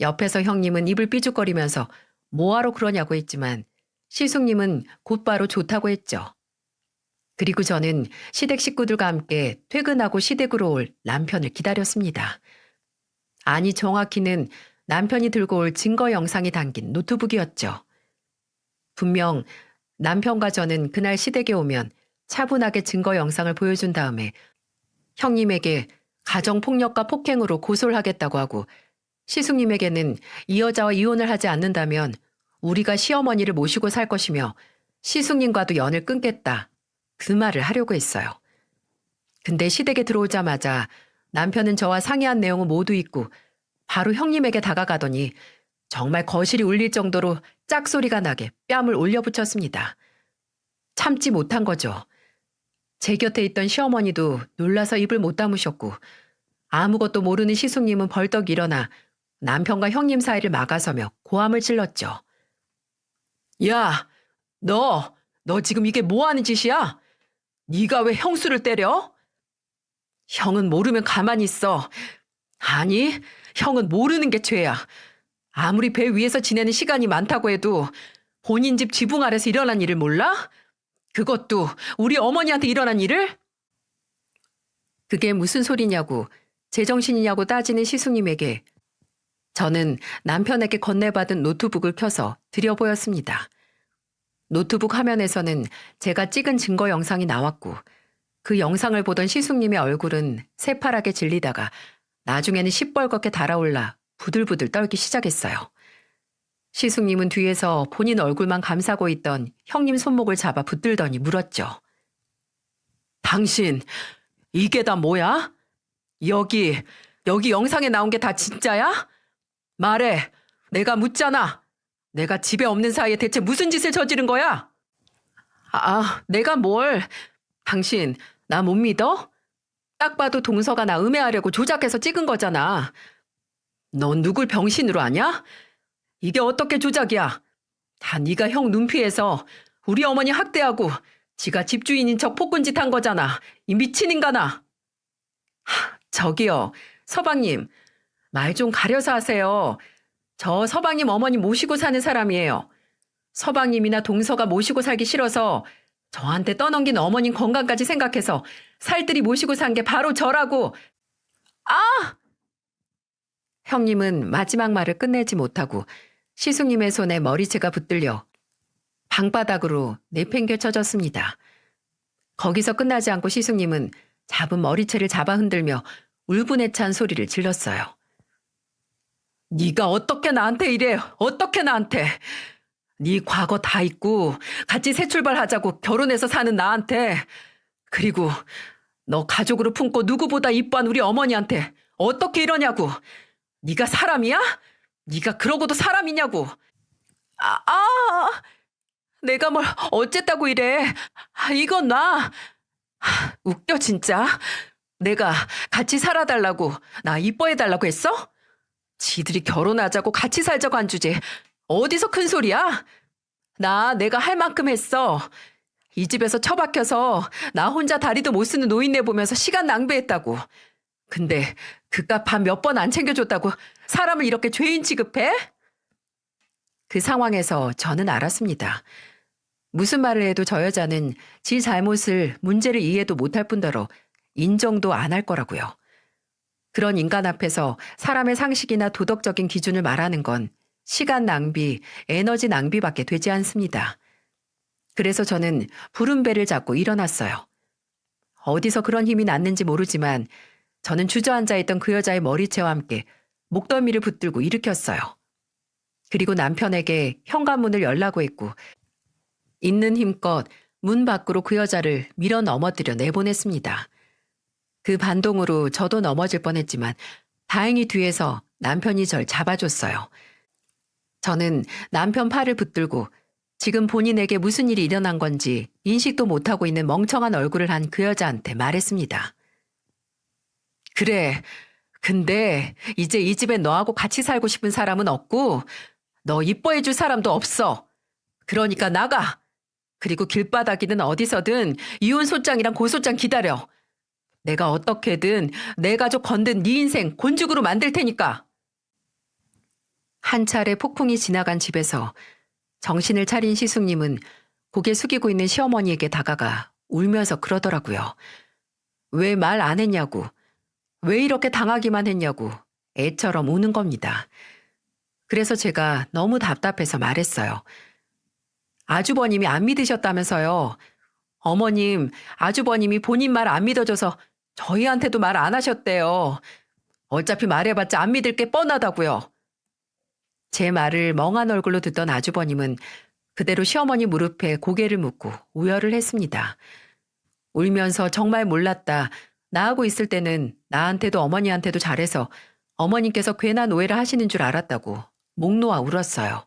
옆에서 형님은 입을 삐죽거리면서 뭐하러 그러냐고 했지만 시숙님은 곧바로 좋다고 했죠. 그리고 저는 시댁 식구들과 함께 퇴근하고 시댁으로 올 남편을 기다렸습니다. 아니 정확히는 남편이 들고 올 증거 영상이 담긴 노트북이었죠. 분명 남편과 저는 그날 시댁에 오면 차분하게 증거 영상을 보여준 다음에 형님에게 가정폭력과 폭행으로 고소를 하겠다고 하고 시숙님에게는 이 여자와 이혼을 하지 않는다면 우리가 시어머니를 모시고 살 것이며 시숙님과도 연을 끊겠다. 그 말을 하려고 했어요. 근데 시댁에 들어오자마자 남편은 저와 상의한 내용을 모두 잊고 바로 형님에게 다가가더니 정말 거실이 울릴 정도로 짝소리가 나게 뺨을 올려붙였습니다. 참지 못한 거죠. 제 곁에 있던 시어머니도 놀라서 입을 못 다무셨고 아무것도 모르는 시숙님은 벌떡 일어나 남편과 형님 사이를 막아서며 고함을 질렀죠. 야, 너 지금 이게 뭐 하는 짓이야? 네가 왜 형수를 때려? 형은 모르면 가만히 있어. 아니, 형은 모르는 게 죄야. 아무리 배 위에서 지내는 시간이 많다고 해도 본인 집 지붕 아래서 일어난 일을 몰라? 그것도 우리 어머니한테 일어난 일을? 그게 무슨 소리냐고, 제정신이냐고 따지는 시숙님에게 저는 남편에게 건네받은 노트북을 켜서 들여보였습니다. 노트북 화면에서는 제가 찍은 증거 영상이 나왔고 그 영상을 보던 시숙님의 얼굴은 새파랗게 질리다가 나중에는 시뻘겋게 달아올라 부들부들 떨기 시작했어요. 시숙님은 뒤에서 본인 얼굴만 감싸고 있던 형님 손목을 잡아 붙들더니 물었죠. 당신, 이게 다 뭐야? 여기 영상에 나온 게 다 진짜야? 말해, 내가 묻잖아. 내가 집에 없는 사이에 대체 무슨 짓을 저지른 거야? 내가 뭘. 당신, 나 못 믿어? 딱 봐도 동서가 나 음해하려고 조작해서 찍은 거잖아. 넌 누굴 병신으로 아냐? 이게 어떻게 조작이야? 다 네가 형 눈피해서 우리 어머니 학대하고 지가 집주인인 척 폭군짓 한 거잖아. 이 미친 인간아. 저기요, 서방님. 말 좀 가려서 하세요. 저 서방님 어머니 모시고 사는 사람이에요. 서방님이나 동서가 모시고 살기 싫어서 저한테 떠넘긴 어머님 건강까지 생각해서 살뜰히 모시고 산 게 바로 저라고. 형님은 마지막 말을 끝내지 못하고 시숙님의 손에 머리채가 붙들려 방바닥으로 내팽개쳐졌습니다. 거기서 끝나지 않고 시숙님은 잡은 머리채를 잡아 흔들며 울분에 찬 소리를 질렀어요. 네가 어떻게 나한테 이래? 어떻게 나한테? 네 과거 다 잊고 같이 새 출발하자고 결혼해서 사는 나한테, 그리고 너 가족으로 품고 누구보다 이뻐한 우리 어머니한테 어떻게 이러냐고. 네가 사람이야? 네가 그러고도 사람이냐고. 내가 뭘 어쨌다고 이래. 이건 나. 웃겨 진짜. 내가 같이 살아달라고, 나 이뻐해달라고 했어? 지들이 결혼하자고 같이 살자고 한 주제 어디서 큰 소리야? 내가 할 만큼 했어. 이 집에서 처박혀서 나 혼자 다리도 못 쓰는 노인네 보면서 시간 낭비했다고. 근데 그깟 밥 몇 번 안 챙겨줬다고 사람을 이렇게 죄인 취급해? 그 상황에서 저는 알았습니다. 무슨 말을 해도 저 여자는 지 잘못을 문제를 이해도 못할 뿐더러 인정도 안 할 거라고요. 그런 인간 앞에서 사람의 상식이나 도덕적인 기준을 말하는 건 시간 낭비, 에너지 낭비밖에 되지 않습니다. 그래서 저는 부른 배를 잡고 일어났어요. 어디서 그런 힘이 났는지 모르지만 저는 주저앉아 있던 그 여자의 머리채와 함께 목덜미를 붙들고 일으켰어요. 그리고 남편에게 현관문을 열라고 했고 있는 힘껏 문 밖으로 그 여자를 밀어 넘어뜨려 내보냈습니다. 그 반동으로 저도 넘어질 뻔했지만 다행히 뒤에서 남편이 절 잡아줬어요. 저는 남편 팔을 붙들고 지금 본인에게 무슨 일이 일어난 건지 인식도 못하고 있는 멍청한 얼굴을 한 그 여자한테 말했습니다. 그래, 근데 이제 이 집에 너하고 같이 살고 싶은 사람은 없고 너 이뻐해줄 사람도 없어. 그러니까 나가. 그리고 길바닥이든 어디서든 이혼 소장이랑 고소장 기다려. 내가 어떻게든 내 가족 건든 네 인생 곤죽으로 만들 테니까. 한 차례 폭풍이 지나간 집에서 정신을 차린 시숙님은 고개 숙이고 있는 시어머니에게 다가가 울면서 그러더라고요. 왜 말 안 했냐고. 왜 이렇게 당하기만 했냐고 애처럼 우는 겁니다. 그래서 제가 너무 답답해서 말했어요. 아주버님이 안 믿으셨다면서요. 어머님, 아주버님이 본인 말 안 믿어줘서 저희한테도 말 안 하셨대요. 어차피 말해봤자 안 믿을 게 뻔하다고요. 제 말을 멍한 얼굴로 듣던 아주버님은 그대로 시어머니 무릎에 고개를 묻고 우열을 했습니다. 울면서 정말 몰랐다. 나하고 있을 때는 나한테도 어머니한테도 잘해서 어머님께서 괜한 오해를 하시는 줄 알았다고 목 놓아 울었어요.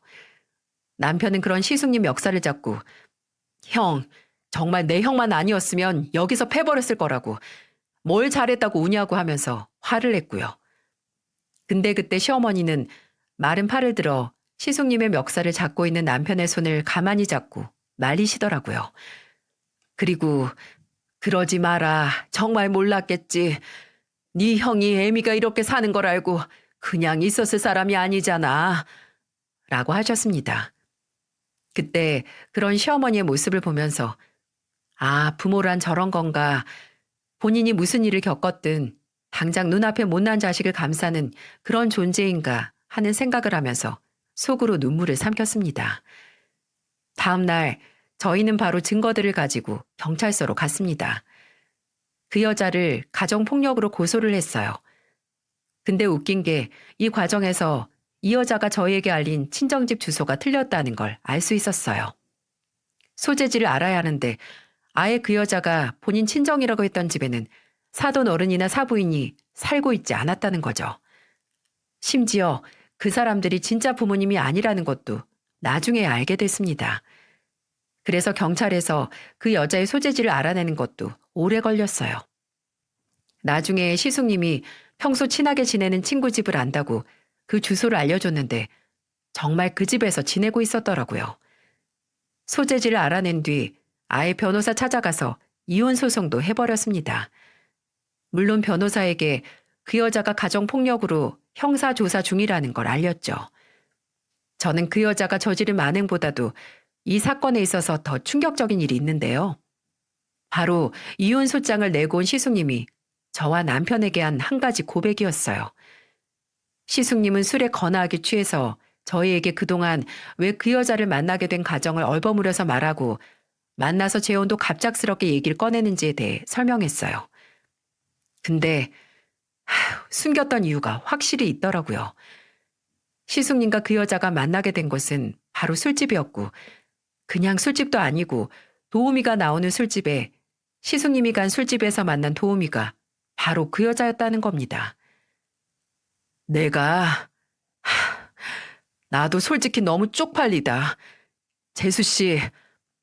남편은 그런 시숙님 역사를 잡고 형, 정말 내 형만 아니었으면 여기서 패버렸을 거라고 뭘 잘했다고 우냐고 하면서 화를 냈고요. 근데 그때 시어머니는 마른 팔을 들어 시숙님의 멱살을 잡고 있는 남편의 손을 가만히 잡고 말리시더라고요. 그리고 그러지 마라. 정말 몰랐겠지. 네 형이 애미가 이렇게 사는 걸 알고 그냥 있었을 사람이 아니잖아. 라고 하셨습니다. 그때 그런 시어머니의 모습을 보면서 아, 부모란 저런 건가. 본인이 무슨 일을 겪었든 당장 눈앞에 못난 자식을 감싸는 그런 존재인가 하는 생각을 하면서 속으로 눈물을 삼켰습니다. 다음 날 저희는 바로 증거들을 가지고 경찰서로 갔습니다. 그 여자를 가정폭력으로 고소를 했어요. 근데 웃긴 게 이 과정에서 이 여자가 저희에게 알린 친정집 주소가 틀렸다는 걸 알 수 있었어요. 소재지를 알아야 하는데 아예 그 여자가 본인 친정이라고 했던 집에는 사돈 어른이나 사부인이 살고 있지 않았다는 거죠. 심지어 그 사람들이 진짜 부모님이 아니라는 것도 나중에 알게 됐습니다. 그래서 경찰에서 그 여자의 소재지를 알아내는 것도 오래 걸렸어요. 나중에 시숙님이 평소 친하게 지내는 친구 집을 안다고 그 주소를 알려줬는데 정말 그 집에서 지내고 있었더라고요. 소재지를 알아낸 뒤 아예 변호사 찾아가서 이혼 소송도 해버렸습니다. 물론 변호사에게 그 여자가 가정폭력으로 형사조사 중이라는 걸 알렸죠. 저는 그 여자가 저지른 만행보다도 이 사건에 있어서 더 충격적인 일이 있는데요. 바로 이혼 소장을 내고 온 시숙님이 저와 남편에게 한 한 가지 고백이었어요. 시숙님은 술에 거나하게 취해서 저희에게 그동안 왜 그 여자를 만나게 된 가정을 얼버무려서 말하고 만나서 재혼도 갑작스럽게 얘기를 꺼내는지에 대해 설명했어요. 근데 숨겼던 이유가 확실히 있더라고요. 시숙님과 그 여자가 만나게 된 곳은 바로 술집이었고 그냥 술집도 아니고 도우미가 나오는 술집에 시숙님이 간 술집에서 만난 도우미가 바로 그 여자였다는 겁니다. 나도 솔직히 너무 쪽팔리다. 재수씨,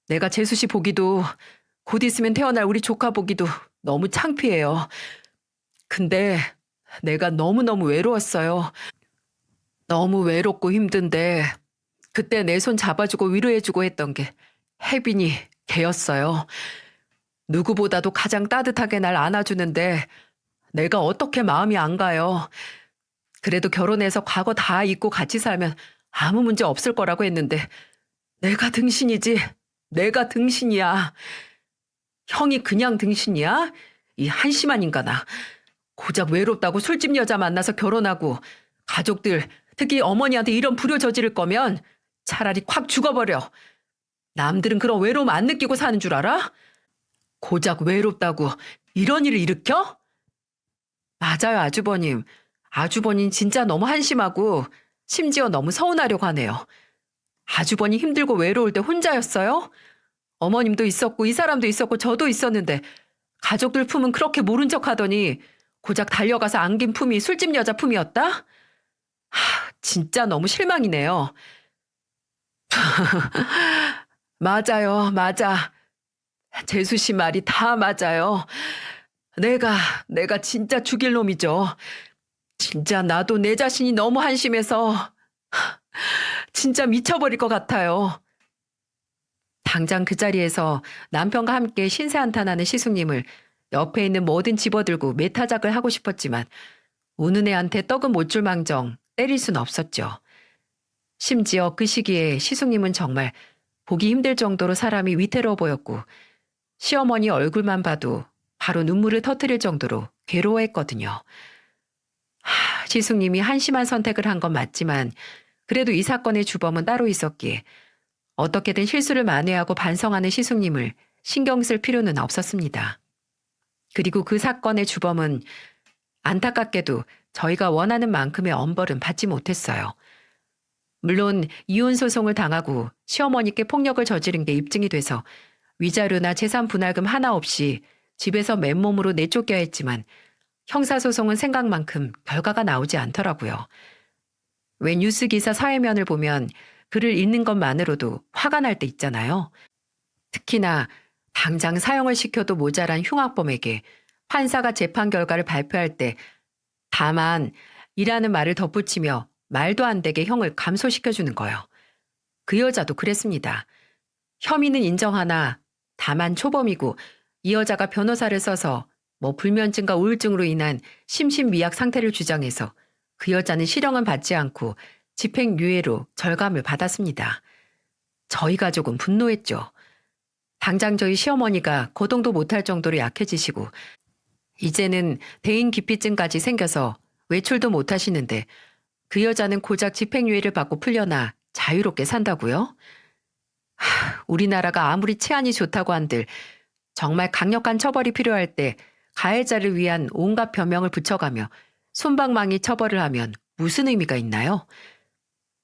내가 재수씨 보기도 곧 있으면 태어날 우리 조카 보기도 너무 창피해요. 근데 내가 너무너무 외로웠어요. 너무 외롭고 힘든데 그때 내 손 잡아주고 위로해주고 했던 게 혜빈이 걔였어요. 누구보다도 가장 따뜻하게 날 안아주는데 내가 어떻게 마음이 안 가요. 그래도 결혼해서 과거 다 잊고 같이 살면 아무 문제 없을 거라고 했는데 내가 등신이지. 내가 등신이야. 형이 그냥 등신이야? 이 한심한 인간아. 고작 외롭다고 술집 여자 만나서 결혼하고 가족들, 특히 어머니한테 이런 불효 저지를 거면 차라리 콱 죽어버려. 남들은 그런 외로움 안 느끼고 사는 줄 알아? 고작 외롭다고 이런 일을 일으켜? 맞아요, 아주버님. 아주버님 진짜 너무 한심하고 심지어 너무 서운하려고 하네요. 아주버님 힘들고 외로울 때 혼자였어요? 어머님도 있었고 이 사람도 있었고 저도 있었는데 가족들 품은 그렇게 모른 척 하더니 고작 달려가서 안긴 품이 술집 여자 품이었다? 진짜 너무 실망이네요. 맞아요, 맞아. 재수 씨 말이 다 맞아요. 내가 진짜 죽일 놈이죠. 진짜 나도 내 자신이 너무 한심해서 진짜 미쳐버릴 것 같아요. 당장 그 자리에서 남편과 함께 신세한탄하는 시숙님을 옆에 있는 뭐든 집어들고 매타작을 하고 싶었지만 우는 애한테 떡은 못 줄 망정 때릴 순 없었죠. 심지어 그 시기에 시숙님은 정말 보기 힘들 정도로 사람이 위태로워 보였고 시어머니 얼굴만 봐도 바로 눈물을 터뜨릴 정도로 괴로워했거든요. 시숙님이 한심한 선택을 한 건 맞지만 그래도 이 사건의 주범은 따로 있었기에 어떻게든 실수를 만회하고 반성하는 시숙님을 신경 쓸 필요는 없었습니다. 그리고 그 사건의 주범은 안타깝게도 저희가 원하는 만큼의 엄벌은 받지 못했어요. 물론 이혼 소송을 당하고 시어머니께 폭력을 저지른 게 입증이 돼서 위자료나 재산 분할금 하나 없이 집에서 맨몸으로 내쫓겨야 했지만 형사소송은 생각만큼 결과가 나오지 않더라고요. 왜 뉴스 기사 사회면을 보면 글을 읽는 것만으로도 화가 날 때 있잖아요. 특히나 당장 사형을 시켜도 모자란 흉악범에게 판사가 재판 결과를 발표할 때 다만 이라는 말을 덧붙이며 말도 안 되게 형을 감소시켜주는 거예요. 그 여자도 그랬습니다. 혐의는 인정하나 다만 초범이고 이 여자가 변호사를 써서 불면증과 우울증으로 인한 심신미약 상태를 주장해서 그 여자는 실형은 받지 않고 집행유예로 절감을 받았습니다. 저희 가족은 분노했죠. 당장 저희 시어머니가 거동도 못할 정도로 약해지시고 이제는 대인기피증까지 생겨서 외출도 못하시는데 그 여자는 고작 집행유예를 받고 풀려나 자유롭게 산다고요? 우리나라가 아무리 치안이 좋다고 한들 정말 강력한 처벌이 필요할 때 가해자를 위한 온갖 변명을 붙여가며 솜방망이 처벌을 하면 무슨 의미가 있나요?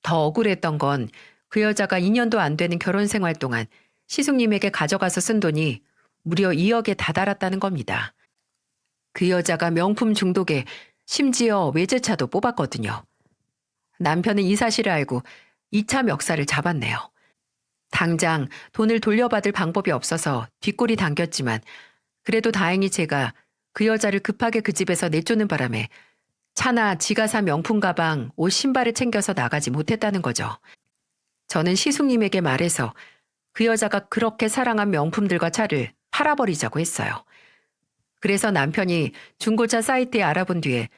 더 억울했던 건 그 여자가 2년도 안 되는 결혼 생활 동안 시숙님에게 가져가서 쓴 돈이 무려 2억에 다다랐다는 겁니다. 그 여자가 명품 중독에 심지어 외제차도 뽑았거든요. 남편은 이 사실을 알고 2차 멱살을 잡았네요. 당장 돈을 돌려받을 방법이 없어서 뒷골이 당겼지만 그래도 다행히 제가 그 여자를 급하게 그 집에서 내쫓는 바람에 차나 지가 산 명품 가방, 옷, 신발을 챙겨서 나가지 못했다는 거죠. 저는 시숙님에게 말해서 그 여자가 그렇게 사랑한 명품들과 차를 팔아버리자고 했어요. 그래서 남편이 중고차 사이트에 알아본 뒤에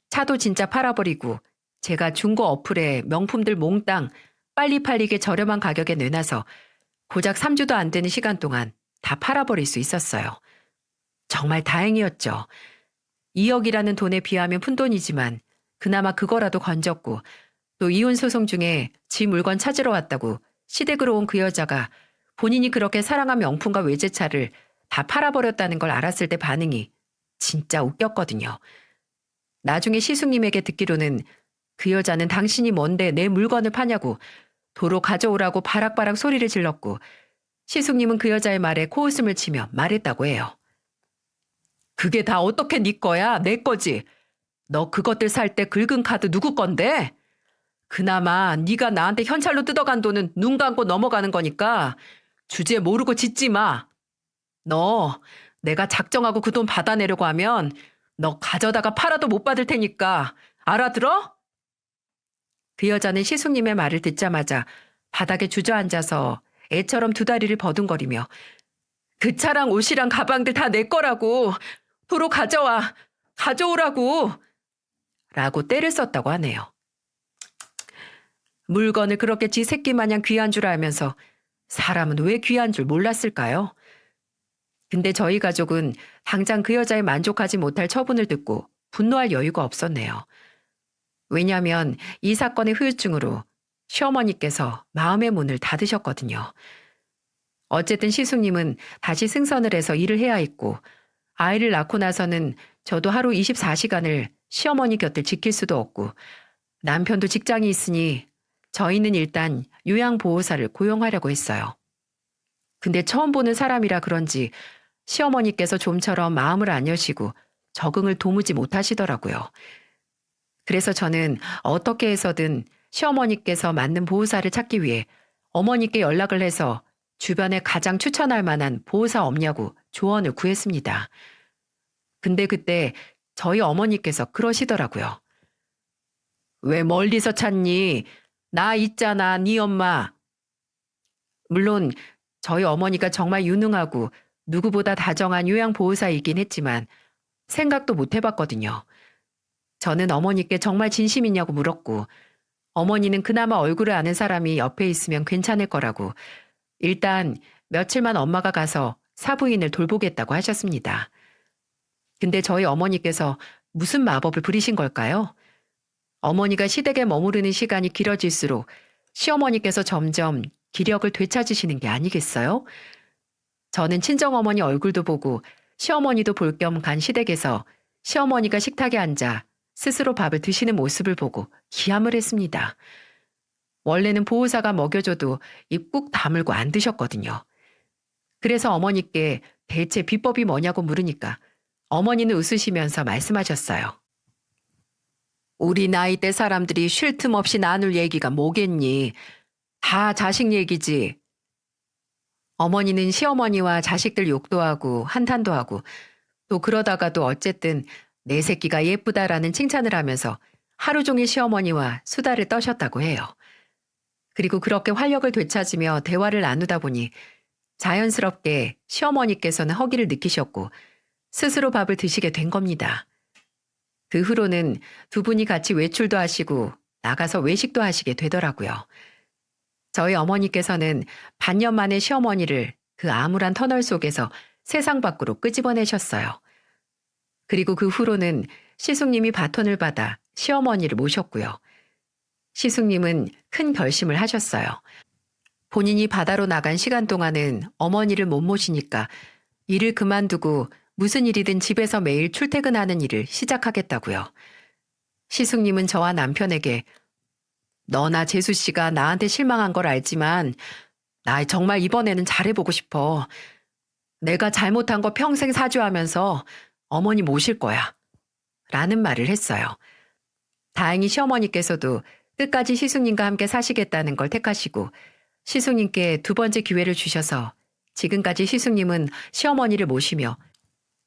차도 진짜 팔아버리고 제가 중고 어플에 명품들 몽땅 빨리 팔리게 저렴한 가격에 내놔서 고작 3주도 안 되는 시간 동안 다 팔아버릴 수 있었어요. 정말 다행이었죠. 2억이라는 돈에 비하면 푼돈이지만 그나마 그거라도 건졌고 또 이혼 소송 중에 지 물건 찾으러 왔다고 시댁으로 온 그 여자가 본인이 그렇게 사랑한 명품과 외제차를 다 팔아버렸다는 걸 알았을 때 반응이 진짜 웃겼거든요. 나중에 시숙님에게 듣기로는 그 여자는 당신이 뭔데 내 물건을 파냐고 도로 가져오라고 바락바락 소리를 질렀고 시숙님은 그 여자의 말에 코웃음을 치며 말했다고 해요. 그게 다 어떻게 네 거야? 내 거지. 너 그것들 살 때 긁은 카드 누구 건데? 그나마 네가 나한테 현찰로 뜯어간 돈은 눈 감고 넘어가는 거니까 주제 모르고 짖지 마. 너 내가 작정하고 그 돈 받아내려고 하면 너 가져다가 팔아도 못 받을 테니까 알아들어? 그 여자는 시숙님의 말을 듣자마자 바닥에 주저앉아서 애처럼 두 다리를 버둥거리며 그 차랑 옷이랑 가방들 다 내 거라고 도로 가져와. 가져오라고! 라고 떼를 썼다고 하네요. 물건을 그렇게 지 새끼 마냥 귀한 줄 알면서 사람은 왜 귀한 줄 몰랐을까요? 근데 저희 가족은 당장 그 여자에 만족하지 못할 처분을 듣고 분노할 여유가 없었네요. 왜냐하면 이 사건의 후유증으로 시어머니께서 마음의 문을 닫으셨거든요. 어쨌든 시숙님은 다시 승선을 해서 일을 해야 했고 아이를 낳고 나서는 저도 하루 24시간을 시어머니 곁을 지킬 수도 없고 남편도 직장이 있으니 저희는 일단 요양보호사를 고용하려고 했어요. 근데 처음 보는 사람이라 그런지 시어머니께서 좀처럼 마음을 안 여시고 적응을 도무지 못하시더라고요. 그래서 저는 어떻게 해서든 시어머니께서 맞는 보호사를 찾기 위해 어머니께 연락을 해서 주변에 가장 추천할 만한 보호사 없냐고 조언을 구했습니다. 근데 그때 저희 어머니께서 그러시더라고요. 왜 멀리서 찾니? 나 있잖아, 네 엄마. 물론 저희 어머니가 정말 유능하고 누구보다 다정한 요양보호사이긴 했지만 생각도 못 해봤거든요. 저는 어머니께 정말 진심이냐고 물었고 어머니는 그나마 얼굴을 아는 사람이 옆에 있으면 괜찮을 거라고 일단 며칠만 엄마가 가서 사부인을 돌보겠다고 하셨습니다. 근데 저희 어머니께서 무슨 마법을 부리신 걸까요? 어머니가 시댁에 머무르는 시간이 길어질수록 시어머니께서 점점 기력을 되찾으시는 게 아니겠어요? 저는 친정어머니 얼굴도 보고 시어머니도 볼 겸 간 시댁에서 시어머니가 식탁에 앉아 스스로 밥을 드시는 모습을 보고 기함을 했습니다. 원래는 보호사가 먹여줘도 입 꾹 다물고 안 드셨거든요. 그래서 어머니께 대체 비법이 뭐냐고 물으니까 어머니는 웃으시면서 말씀하셨어요. 우리 나이대 사람들이 쉴 틈 없이 나눌 얘기가 뭐겠니? 다 자식 얘기지. 어머니는 시어머니와 자식들 욕도 하고 한탄도 하고 또 그러다가도 어쨌든 내 새끼가 예쁘다라는 칭찬을 하면서 하루 종일 시어머니와 수다를 떠셨다고 해요. 그리고 그렇게 활력을 되찾으며 대화를 나누다 보니 자연스럽게 시어머니께서는 허기를 느끼셨고 스스로 밥을 드시게 된 겁니다. 그 후로는 두 분이 같이 외출도 하시고 나가서 외식도 하시게 되더라고요. 저희 어머니께서는 반년 만에 시어머니를 그 암울한 터널 속에서 세상 밖으로 끄집어내셨어요. 그리고 그 후로는 시숙님이 바톤을 받아 시어머니를 모셨고요. 시숙님은 큰 결심을 하셨어요. 본인이 바다로 나간 시간 동안은 어머니를 못 모시니까 일을 그만두고 무슨 일이든 집에서 매일 출퇴근하는 일을 시작하겠다고요. 시숙님은 저와 남편에게 너나 재수 씨가 나한테 실망한 걸 알지만 나 정말 이번에는 잘해보고 싶어. 내가 잘못한 거 평생 사죄하면서 어머니 모실 거야. 라는 말을 했어요. 다행히 시어머니께서도 끝까지 시숙님과 함께 사시겠다는 걸 택하시고 시숙님께 두 번째 기회를 주셔서 지금까지 시숙님은 시어머니를 모시며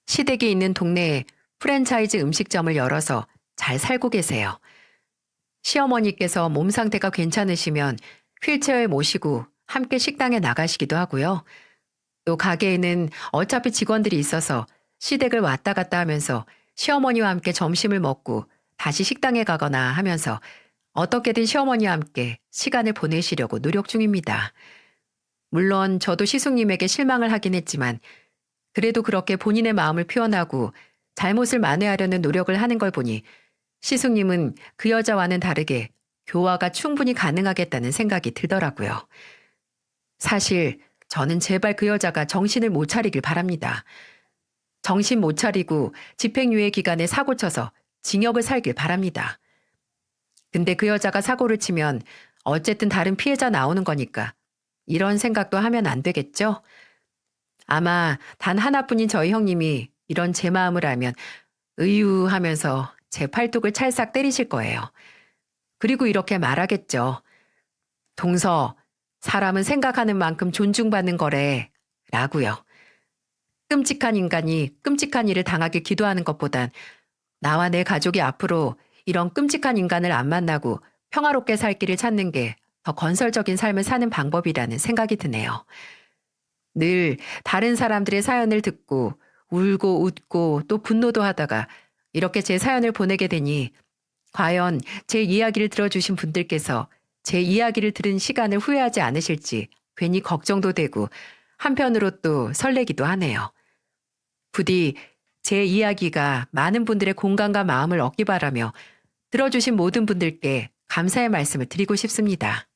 시댁이 있는 동네에 프랜차이즈 음식점을 열어서 잘 살고 계세요. 시어머니께서 몸 상태가 괜찮으시면 휠체어에 모시고 함께 식당에 나가시기도 하고요. 또 가게에는 어차피 직원들이 있어서 시댁을 왔다 갔다 하면서 시어머니와 함께 점심을 먹고 다시 식당에 가거나 하면서 어떻게든 시어머니와 함께 시간을 보내시려고 노력 중입니다. 물론 저도 시숙님에게 실망을 하긴 했지만 그래도 그렇게 본인의 마음을 표현하고 잘못을 만회하려는 노력을 하는 걸 보니 시숙님은 그 여자와는 다르게 교화가 충분히 가능하겠다는 생각이 들더라고요. 사실 저는 제발 그 여자가 정신을 못 차리길 바랍니다. 정신 못 차리고 집행유예 기간에 사고 쳐서 징역을 살길 바랍니다. 근데 그 여자가 사고를 치면 어쨌든 다른 피해자 나오는 거니까 이런 생각도 하면 안 되겠죠? 아마 단 하나뿐인 저희 형님이 이런 제 마음을 알면 으유 하면서 제 팔뚝을 찰싹 때리실 거예요. 그리고 이렇게 말하겠죠. 동서, 사람은 생각하는 만큼 존중받는 거래. 라고요. 끔찍한 인간이 끔찍한 일을 당하길 기도하는 것보단 나와 내 가족이 앞으로 이런 끔찍한 인간을 안 만나고 평화롭게 살 길을 찾는 게 더 건설적인 삶을 사는 방법이라는 생각이 드네요. 늘 다른 사람들의 사연을 듣고 울고 웃고 또 분노도 하다가 이렇게 제 사연을 보내게 되니 과연 제 이야기를 들어주신 분들께서 제 이야기를 들은 시간을 후회하지 않으실지 괜히 걱정도 되고 한편으로 또 설레기도 하네요. 부디 제 이야기가 많은 분들의 공감과 마음을 얻기 바라며 들어주신 모든 분들께 감사의 말씀을 드리고 싶습니다.